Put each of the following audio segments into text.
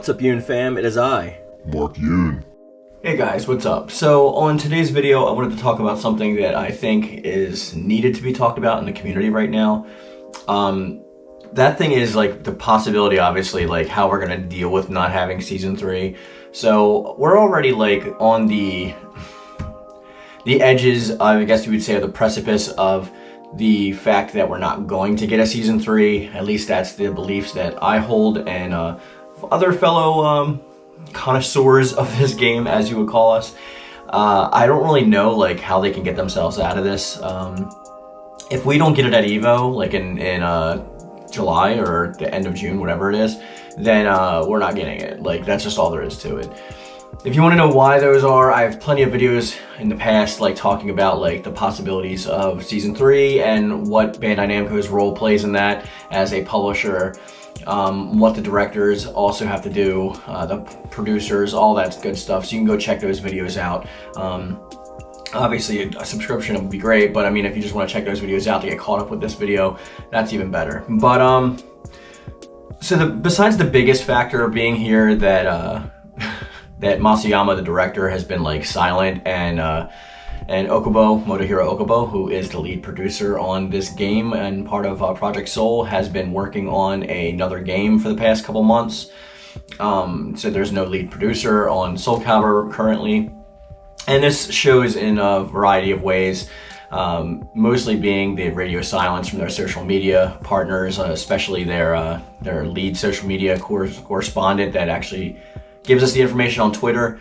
What's up, Yoon-Fam? It is I, Mark Yoon. Hey guys, what's up? So on today's video, I wanted to talk about something that I think is needed to be talked about in the community right now. That thing is like the possibility, obviously, like how we're gonna deal with not having season 3. So we're already like on the edges, I guess you would say, of the precipice of the fact that we're not going to get a season 3. At least that's the beliefs that I hold, and other fellow connoisseurs of this game, as you would call us. I don't really know like how they can get themselves out of this. If we don't get it at Evo, like in July or the end of June, whatever it is, then we're not getting it. Like, that's just all there is to it. If you want to know why those are, I have plenty of videos in the past like talking about like the possibilities of season 3 and what Bandai Namco's role plays in that as a publisher, what the directors also have to do, the producers, all that good stuff. So you can go check those videos out. Obviously a subscription would be great, but I mean, if you just want to check those videos out to get caught up with this video, that's even better. But so besides the biggest factor being here that that Masayama, the director, has been like silent, and Motohiro Okubo, who is the lead producer on this game and part of Project Soul, has been working on another game for the past couple months. So there's no lead producer on Soul Calibur currently. And this shows in a variety of ways, mostly being the radio silence from their social media partners, especially their lead social media correspondent that actually gives us the information on Twitter.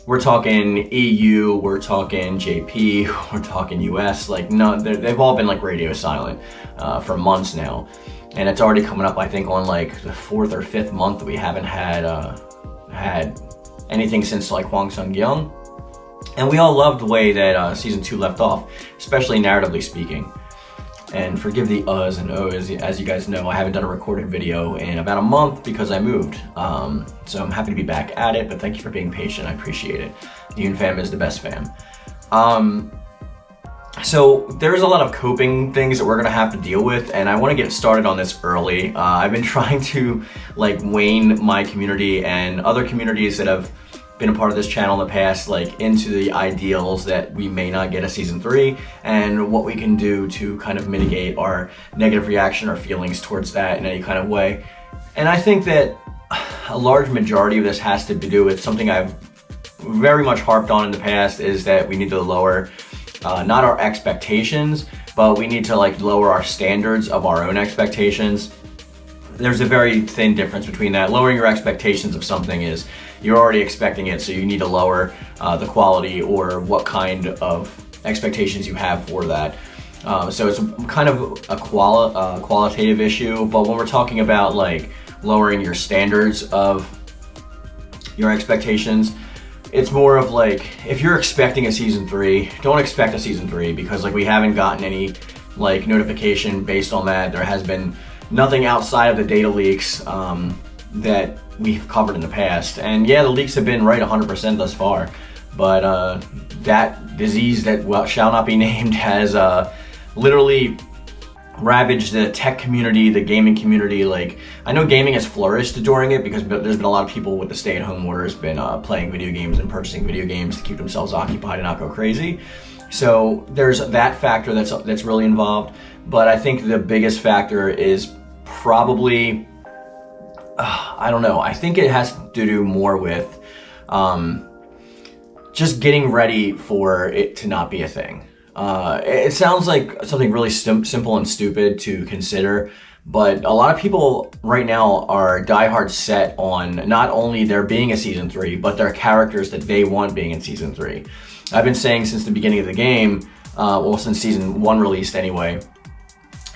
We're talking EU, we're talking JP, we're talking US. Like, no, they've all been like radio silent for months now, and it's already coming up, I think, on like the 4th or 5th month that we haven't had anything since like Hwang Sung-kyung. And we all loved the way that season 2 left off, especially narratively speaking. And forgive the uhs and ohs, as you guys know, I haven't done a recorded video in about a month because I moved. So I'm happy to be back at it, but thank you for being patient, I appreciate it. The Yoon-Fam is the best fam. So there's a lot of coping things that we're gonna have to deal with, and I wanna get started on this early. I've been trying to like wane my community and other communities that have been a part of this channel in the past, like into the ideals that we may not get a season 3 and what we can do to kind of mitigate our negative reaction or feelings towards that in any kind of way. And I think that a large majority of this has to do with something I've very much harped on in the past, is that we need to lower not our expectations, but we need to like lower our standards of our own expectations. There's a very thin difference between that. Lowering your expectations of something is you're already expecting it, so you need to lower the quality or what kind of expectations you have for that. So it's kind of a qualitative issue, but when we're talking about like lowering your standards of your expectations, it's more of like, if you're expecting a season 3, don't expect a season 3, because like we haven't gotten any like notification based on that. There has been nothing outside of the data leaks that we've covered in the past. And yeah, the leaks have been right 100% thus far, but that disease that shall not be named has literally ravaged the tech community, the gaming community. Like, I know gaming has flourished during it because there's been a lot of people with the stay-at-home orders been playing video games and purchasing video games to keep themselves occupied and not go crazy. So there's that factor that's really involved. But I think the biggest factor is probably, I don't know, I think it has to do more with just getting ready for it to not be a thing. It sounds like something really simple and stupid to consider, but a lot of people right now are diehard set on not only there being a season 3, but their characters that they want being in season 3. I've been saying since the beginning of the game, well, since season 1 released anyway,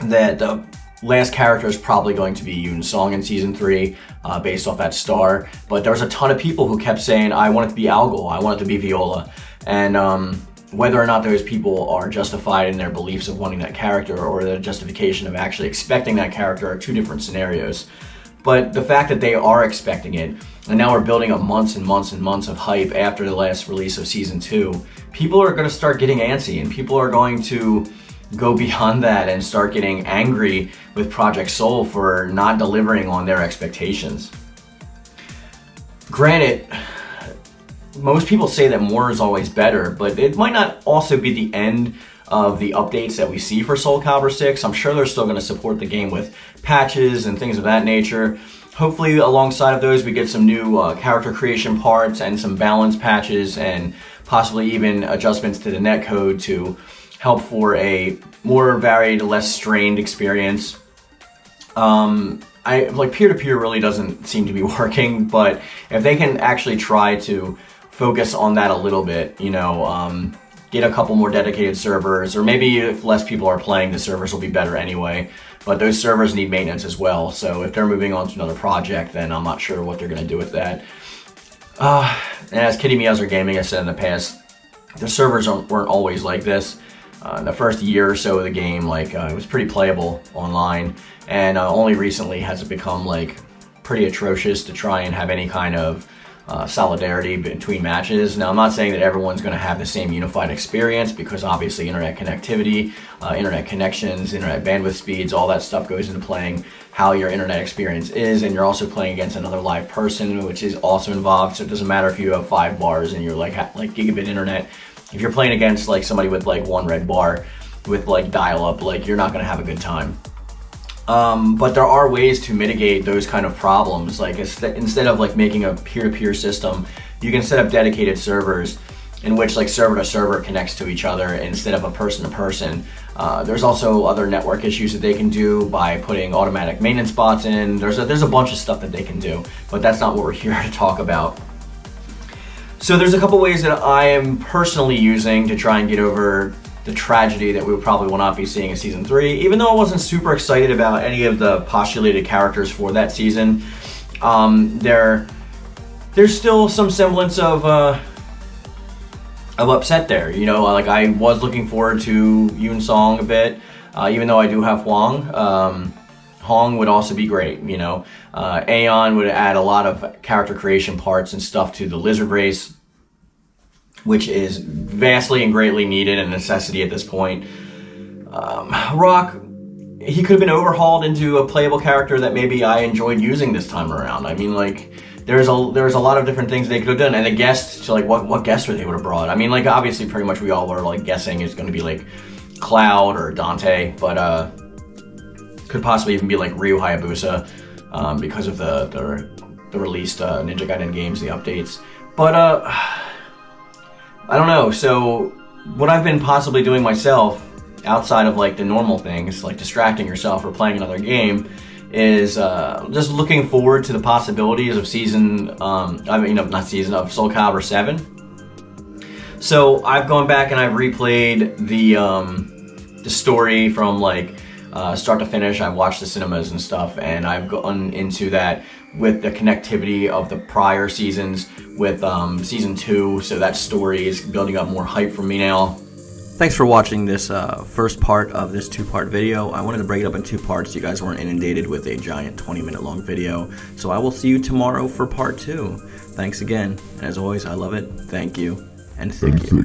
that the last character is probably going to be Yoon Song in season 3, based off that star. But there was a ton of people who kept saying, I want it to be Algol, I want it to be Viola. And whether or not those people are justified in their beliefs of wanting that character or the justification of actually expecting that character are two different scenarios. But the fact that they are expecting it, and now we're building up months and months and months of hype after the last release of season 2, people are going to start getting antsy, and people are going to go beyond that and start getting angry with Project Soul for not delivering on their expectations. Granted, most people say that more is always better, but it might not also be the end of the updates that we see for Soul Calibur 6. I'm sure they're still going to support the game with patches and things of that nature. Hopefully alongside of those we get some new character creation parts and some balance patches and possibly even adjustments to the netcode to help for a more varied, less strained experience. Like peer-to-peer really doesn't seem to be working, but if they can actually try to focus on that a little bit, you know, get a couple more dedicated servers, or maybe if less people are playing, the servers will be better anyway, but those servers need maintenance as well, so if they're moving on to another project, then I'm not sure what they're going to do with that. And as KittyMeowser Gaming has said in the past, the servers weren't always like this. The first year or so of the game, like, it was pretty playable online, and only recently has it become, like, pretty atrocious to try and have any kind of solidarity between matches. Now, I'm not saying that everyone's going to have the same unified experience, because obviously internet connectivity, internet connections, internet bandwidth speeds, all that stuff goes into playing how your internet experience is, and you're also playing against another live person, which is also involved, so it doesn't matter if you have 5 bars and you're like gigabit internet. If you're playing against like somebody with like 1 red bar with like dial-up, like you're not going to have a good time. But there are ways to mitigate those kind of problems. Like instead of like making a peer-to-peer system, you can set up dedicated servers in which like server to server connects to each other instead of a person to person. There's also other network issues that they can do by putting automatic maintenance bots in. There's a bunch of stuff that they can do, but that's not what we're here to talk about. So there's a couple ways that I am personally using to try and get over the tragedy that we probably will not be seeing in Season 3. Even though I wasn't super excited about any of the postulated characters for that season, there's still some semblance of upset there. You know, like I was looking forward to Yoon-Song a bit, even though I do have Hwang. Hong would also be great, you know. Aeon would add a lot of character creation parts and stuff to the lizard race, which is vastly and greatly needed and a necessity at this point. Rock, he could have been overhauled into a playable character that maybe I enjoyed using this time around. I mean, like, there's a lot of different things they could have done, and the guests, like, what guests would they would have brought? I mean, like, obviously, pretty much we all were like guessing it's going to be like Cloud or Dante, but could possibly even be like Ryu Hayabusa, because of the released Ninja Gaiden games, the updates. But I don't know. So what I've been possibly doing myself, outside of like the normal things, like distracting yourself or playing another game, is just looking forward to the possibilities of of Soul Calibur 7. So I've gone back and I've replayed the story from like start to finish. I've watched the cinemas and stuff, and I've gone into that with the connectivity of the prior seasons with Season 2, so that story is building up more hype for me now. Thanks for watching this first part of this 2-part video. I wanted to break it up in 2 parts so you guys weren't inundated with a giant 20-minute long video. So I will see you tomorrow for part 2. Thanks again. As always, I love it. Thank you. And thank you.